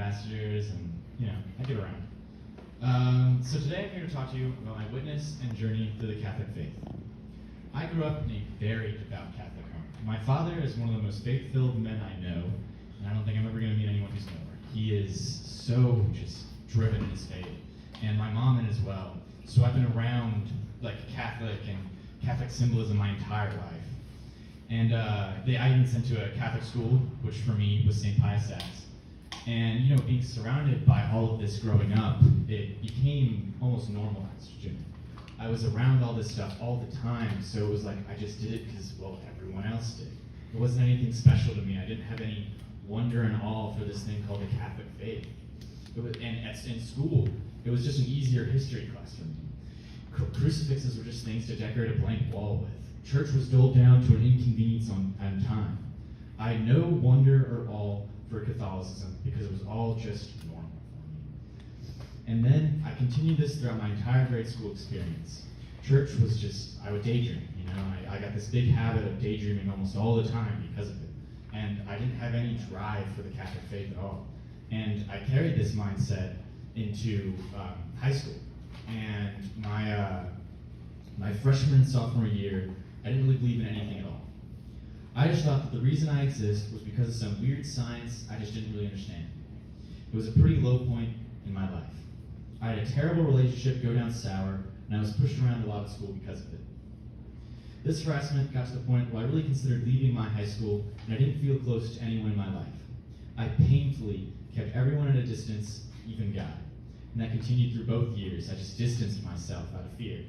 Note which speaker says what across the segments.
Speaker 1: ambassadors, and I get around. So today I'm here to talk to you about my witness and journey through the Catholic faith. I grew up in a very devout Catholic home. My father is one of the most faith-filled men I know, and I don't think I'm ever going to meet anyone who's more. He is so just driven in his faith, and my mom is as well. So I've been around Catholic and Catholic symbolism my entire life. And I even sent to a Catholic school, which for me was St. Pius X. And being surrounded by all of this growing up, it became almost normalized to me. I was around all this stuff all the time, so it was like I just did it because, everyone else did. It wasn't anything special to me. I didn't have any wonder and awe for this thing called the Catholic faith. In school, it was just an easier history class for me. Crucifixes were just things to decorate a blank wall with. Church was doled down to an inconvenience on time. I had no wonder or awe for Catholicism because it was all just normal for me. And then I continued this throughout my entire grade school experience. Church was just, I would daydream, I got this big habit of daydreaming almost all the time because of it. And I didn't have any drive for the Catholic faith at all. And I carried this mindset into high school. And my freshman and sophomore year, I didn't really believe in anything at all. I just thought that the reason I exist was because of some weird science I just didn't really understand. It was a pretty low point in my life. I had a terrible relationship go down sour, and I was pushed around a lot at school because of it. This harassment got to the point where I really considered leaving my high school, and I didn't feel close to anyone in my life. I painfully kept everyone at a distance, even God. And that continued through both years. I just distanced myself out of fear.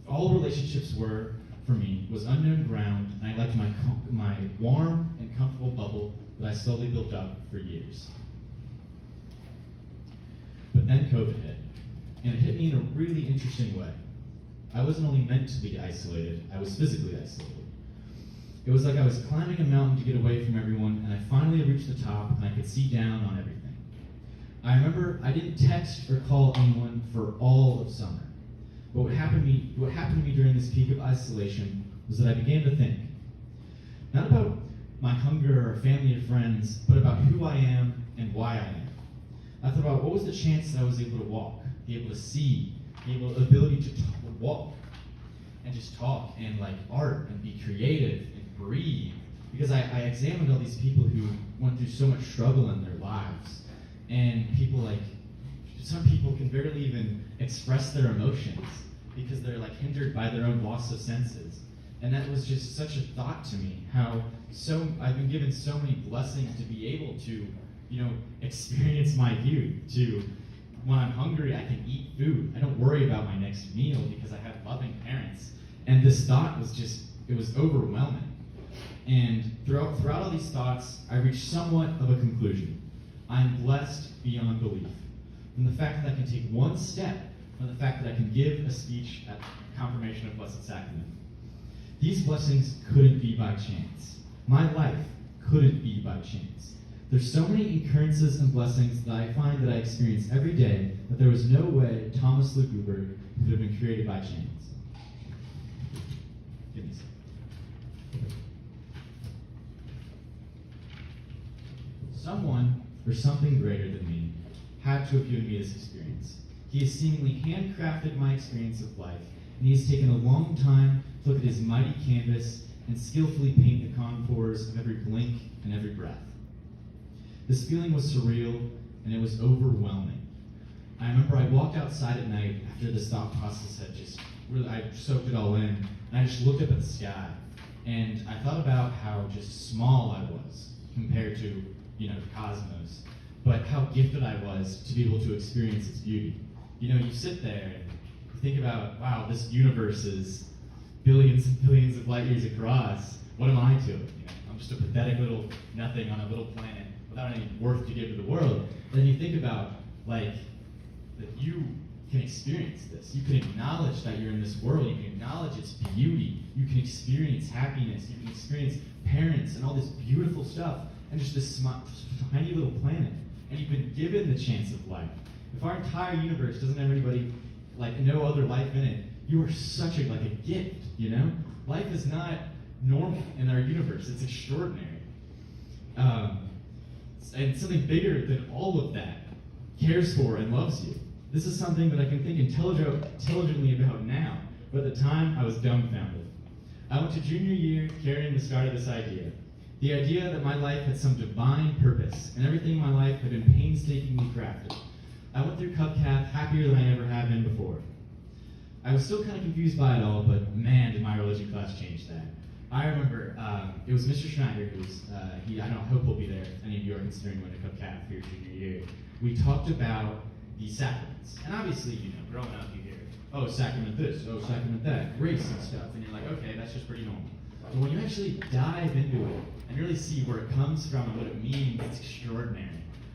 Speaker 1: All relationships were, for me, was unknown ground, and I liked my warm and comfortable bubble that I slowly built up for years. But then COVID hit, and it hit me in a really interesting way. I wasn't only meant to be isolated, I was physically isolated. It was like I was climbing a mountain to get away from everyone, and I finally reached the top, and I could see down on everything. I remember I didn't text or call anyone for all of summer. But what happened to me during this peak of isolation was that I began to think, not about my hunger or family or friends, but about who I am and why I am. I thought about what was the chance that I was able to walk, be able to see, the ability to walk and just talk and art and be creative and breathe. Because I examined all these people who went through so much struggle in their lives. And some people can barely even express their emotions because they're hindered by their own loss of senses. And that was just such a thought to me, how I've been given so many blessings to be able to, experience my youth, when I'm hungry, I can eat food. I don't worry about my next meal because I have loving parents. And this thought was it was overwhelming. And throughout all these thoughts, I reached somewhat of a conclusion. I'm blessed beyond belief. From the fact that I can take one step, from the fact that I can give a speech at confirmation of Blessed Sacrament. These blessings couldn't be by chance. My life couldn't be by chance. There's so many occurrences and blessings that I find that I experience every day that there was no way Thomas Luke Ruberg could have been created by chance. Give me a second. Someone or something greater than me had to have given me this experience. He has seemingly handcrafted my experience of life, and he has taken a long time to look at his mighty canvas and skillfully paint the contours of every blink and every breath. This feeling was surreal, and it was overwhelming. I remember I walked outside at night after this thought process had I soaked it all in, and I just looked up at the sky, and I thought about how just small I was compared to, the cosmos, but how gifted I was to be able to experience its beauty. You sit there and you think about, wow, this universe is billions and billions of light years across. What am I to it? I'm just a pathetic little nothing on a little planet without any worth to give to the world. And then you think about, that you can experience this. You can acknowledge that you're in this world. You can acknowledge its beauty. You can experience happiness. You can experience parents and all this beautiful stuff. And just this tiny little planet. And you've been given the chance of life. If our entire universe doesn't have anybody, no other life in it, you are such a gift, Life is not normal in our universe. It's extraordinary. and something bigger than all of that cares for and loves you. This is something that I can think intelligently about now, but at the time I was dumbfounded. I went to junior year carrying the start of this idea. The idea that my life had some divine purpose, and everything in my life had been painstakingly crafted. I went through Cupcalf happier than I ever had been before. I was still kind of confused by it all, but man, did my religion class change that. I remember it was Mr. Schneider, I hope he'll be there if any of you are considering going to Cupcalf for your junior year. We talked about the sacraments. And obviously, growing up you hear, oh, sacrament this, oh, sacrament that, grace and stuff, and you're like, okay, that's just pretty normal. But when you actually dive into it and really see where it comes from and what it means, it's extraordinary.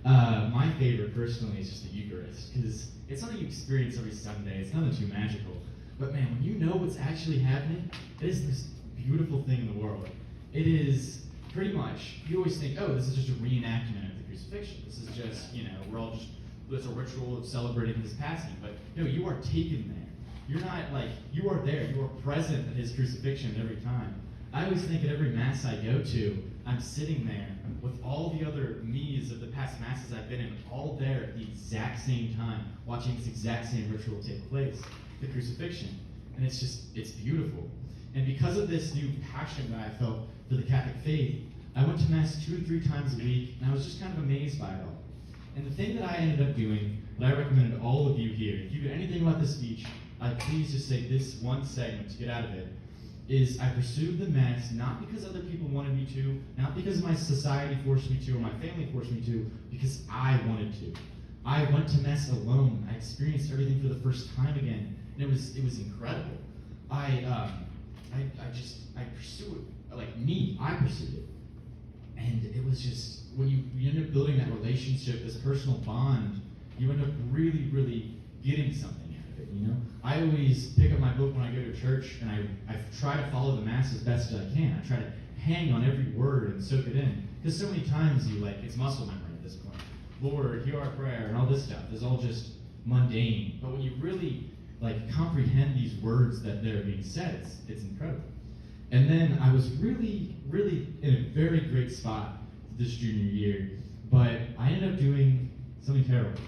Speaker 1: My favorite, personally, is just the Eucharist, because it's something you experience every Sunday. It's nothing too magical. But man, when you know what's actually happening, it is this beautiful thing in the world. It is pretty much, you always think, oh, this is just a reenactment of the crucifixion. This is just, we're all just, it's a ritual of celebrating his passing. But no, you are taken there. You're not like, you are there. You are present at his crucifixion every time. I always think at every Mass I go to, I'm sitting there with all the other me's of the past Masses I've been in, all there at the exact same time, watching this exact same ritual take place, the crucifixion. And it's beautiful. And because of this new passion that I felt for the Catholic faith, I went to Mass 2 or 3 times a week, and I was just kind of amazed by it all. And the thing that I ended up doing, that I recommended all of you here, if you get anything about this speech, I'd please just say this one segment to get out of it, is I pursued the Mass not because other people wanted me to, not because my society forced me to, or my family forced me to, because I wanted to. I went to Mass alone. I experienced everything for the first time again, and it was incredible. I pursued it, I pursued it. And it was just, when you end up building that relationship, this personal bond, you end up really, really getting something out of it, I always pick up my book when I go to church, and I try to follow the Mass as best as I can. I try to hang on every word and soak it in. Because so many times it's muscle memory at this point. Lord, hear our prayer, and all this stuff is all just mundane. But when you really comprehend these words that they're being said, it's incredible. And then I was really, really in a very great spot this junior year, but I ended up doing something terrible.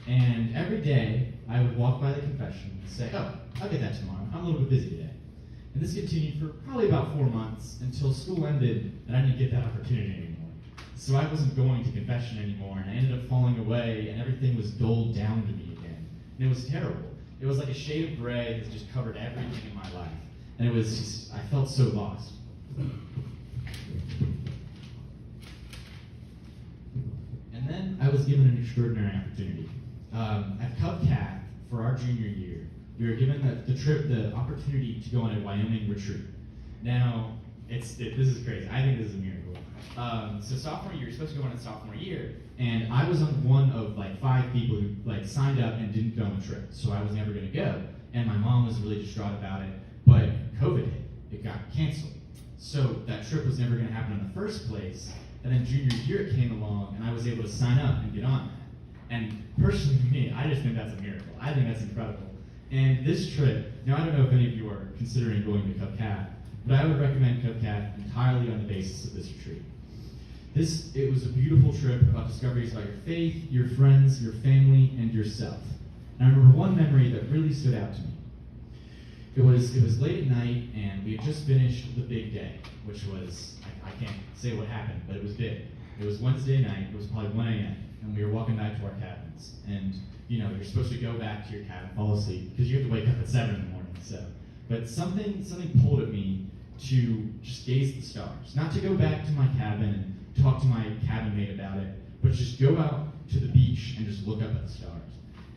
Speaker 1: And every day, I would walk by the confession and say, oh, I'll get that tomorrow. I'm a little bit busy today. And this continued for probably about 4 months until school ended and I didn't get that opportunity anymore. So I wasn't going to confession anymore, and I ended up falling away, and everything was doled down to me again. And it was terrible. It was like a shade of gray that just covered everything in my life. And it was just, I felt so lost. And then I was given an extraordinary opportunity. At Cupcalf, for our junior year, we were given the opportunity to go on a Wyoming retreat. Now, this is crazy. I think this is a miracle. So sophomore year, you're supposed to go on in sophomore year, and I was on one of 5 people who signed up and didn't go on the trip, so I was never going to go. And my mom was really distraught about it, but COVID hit. It got canceled. So that trip was never going to happen in the first place. And then junior year it came along, and I was able to sign up and get on that. And personally, to me, I just think that's a miracle. I think that's incredible. And this trip, now I don't know if any of you are considering going to Cupcalf, but I would recommend Cupcalf entirely on the basis of this retreat. It was a beautiful trip about discoveries about your faith, your friends, your family, and yourself. And I remember one memory that really stood out to me. It was late at night, and we had just finished the big day, which was, I can't say what happened, but it was big. It was Wednesday night, it was probably 1 a.m., and we were walking back to our cabins. And, you're supposed to go back to your cabin, fall asleep, because you have to wake up at 7 in the morning, so. But something pulled at me to just gaze at the stars. Not to go back to my cabin and talk to my cabin mate about it, but just go out to the beach and just look up at the stars.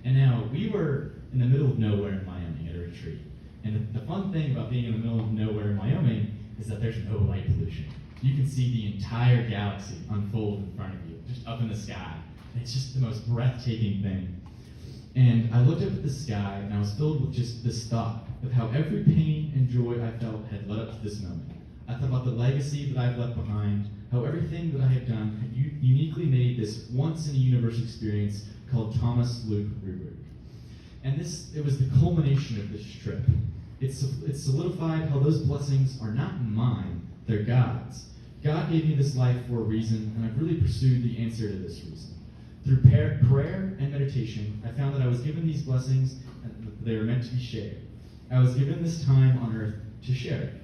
Speaker 1: And now, we were in the middle of nowhere in Wyoming at a retreat. And the fun thing about being in the middle of nowhere in Wyoming is that there's no light pollution. You can see the entire galaxy unfold in front of you, just up in the sky. And it's just the most breathtaking thing. And I looked up at the sky, and I was filled with just this thought of how every pain and joy I felt had led up to this moment. I thought about the legacy that I've left behind, how everything that I had done had uniquely made this once-in-a-universe experience called Thomas Luke Ruberg. And it was the culmination of this trip. It solidified how those blessings are not mine, they're God's. God gave me this life for a reason, and I've really pursued the answer to this reason. Through prayer and meditation, I found that I was given these blessings and that they were meant to be shared. I was given this time on earth to share it.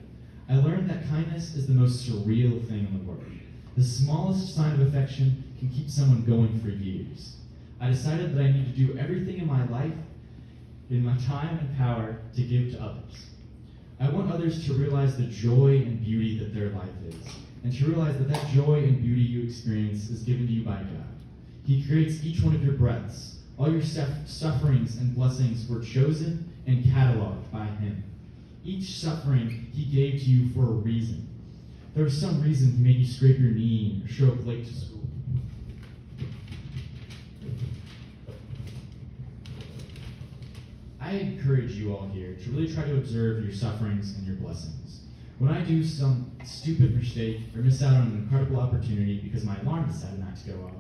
Speaker 1: I learned that kindness is the most surreal thing in the world. The smallest sign of affection can keep someone going for years. I decided that I need to do everything in my life, in my time and power, to give to others. I want others to realize the joy and beauty that their life is, and to realize that that joy and beauty you experience is given to you by God. He creates each one of your breaths. All your sufferings and blessings were chosen and cataloged by Him. Each suffering He gave to you for a reason. There was some reason He made you scrape your knee or show up late to school. I encourage you all here to really try to observe your sufferings and your blessings. When I do some stupid mistake or miss out on an incredible opportunity because my alarm decided not to go off,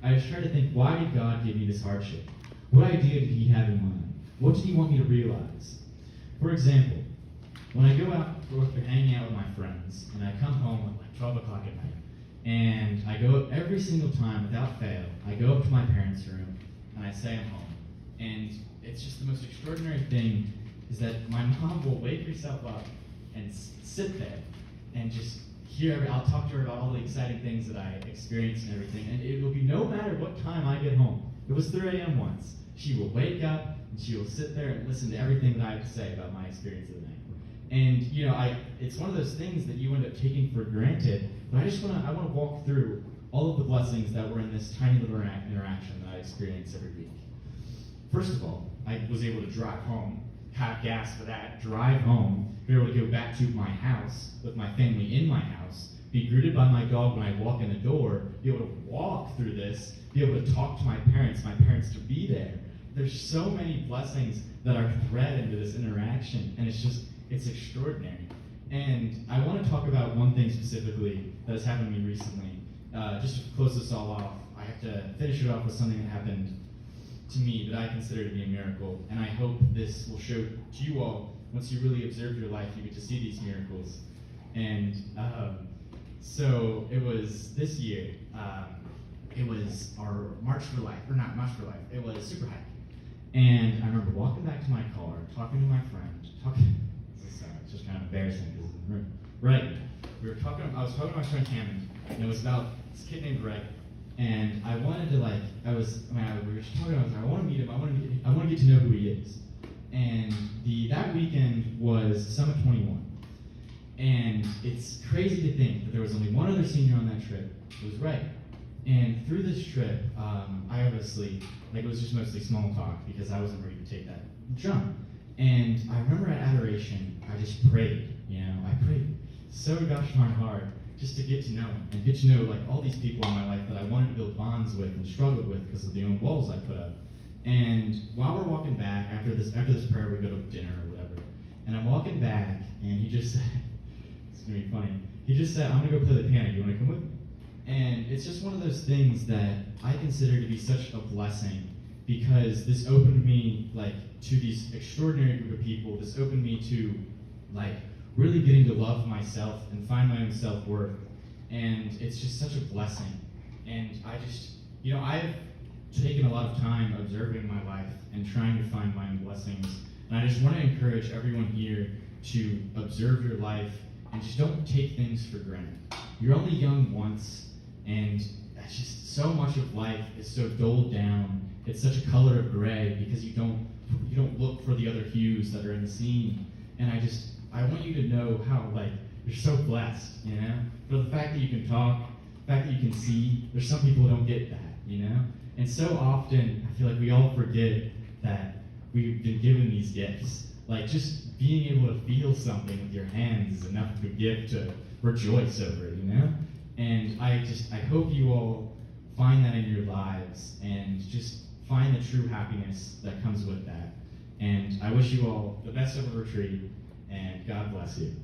Speaker 1: I just try to think, why did God give me this hardship? What idea did He have in mind? What did He want me to realize? For example, when I go out for hanging out with my friends, and I come home at like 12 o'clock at night, and I go up every single time without fail, I go up to my parents' room, and I say I'm home. And it's just the most extraordinary thing is that my mom will wake herself up and sit there and just I'll talk to her about all the exciting things that I experienced and everything, and it will be no matter what time I get home. It was 3 a.m. once. She will wake up and she will sit there and listen to everything that I have to say about my experience of the night. And it's one of those things that you end up taking for granted, but I want to walk through all of the blessings that were in this tiny little interaction that I experience every week. First of all, I was able to drive home, have gas for that, drive home, be able to go back to my house with my family in my house, be greeted by my dog when I walk in the door, be able to walk through this, be able to talk to my parents to be there. There's so many blessings that are thread into this interaction, and it's extraordinary. And I want to talk about one thing specifically that has happened to me recently. Just to close this all off, I have to finish it off with something that happened to me that I consider to be a miracle, and I hope this will show to you all, once you really observe your life, you get to see these miracles. And so it was this year, it was our March for Life, or not March for Life, it was Super Hike. And I remember walking back to my car, talking to my friend, it's just kind of embarrassing because it's in the room. Right, I was talking to my friend Cameron, and it was about this kid named Greg. And I wanted to we were just talking about, I want to meet him, I want to get to know who he is. And that weekend was Summit 21. And it's crazy to think that there was only one other senior on that trip. It was Ray. And through this trip, I obviously, it was just mostly small talk because I wasn't ready to take that jump. And I remember at Adoration, I just prayed, I prayed so gosh darn hard just to get to know him and get to know all these people in my life that I wanted to build bonds with and struggled with because of the own walls I put up. And while we're walking back, after this prayer, we go to dinner or whatever. And I'm walking back, and he just said, it's going to be funny, he just said, I'm going to go play the piano, you want to come with me? And it's just one of those things that I consider to be such a blessing because this opened me to these extraordinary group of people. This opened me to really getting to love myself and find my own self-worth. And it's just such a blessing. And I've taken a lot of time observing my life and trying to find my own blessings. And I just want to encourage everyone here to observe your life and just don't take things for granted. You're only young once, and that's just so much of life is so dulled down. It's such a color of gray because you don't look for the other hues that are in the scene. And I want you to know how you're so blessed, For the fact that you can talk, the fact that you can see, there's some people who don't get that, And so often, I feel like we all forget that we've been given these gifts. Just being able to feel something with your hands is enough of a gift to rejoice over it, And I hope you all find that in your lives and just find the true happiness that comes with that. And I wish you all the best of a retreat, and God bless you.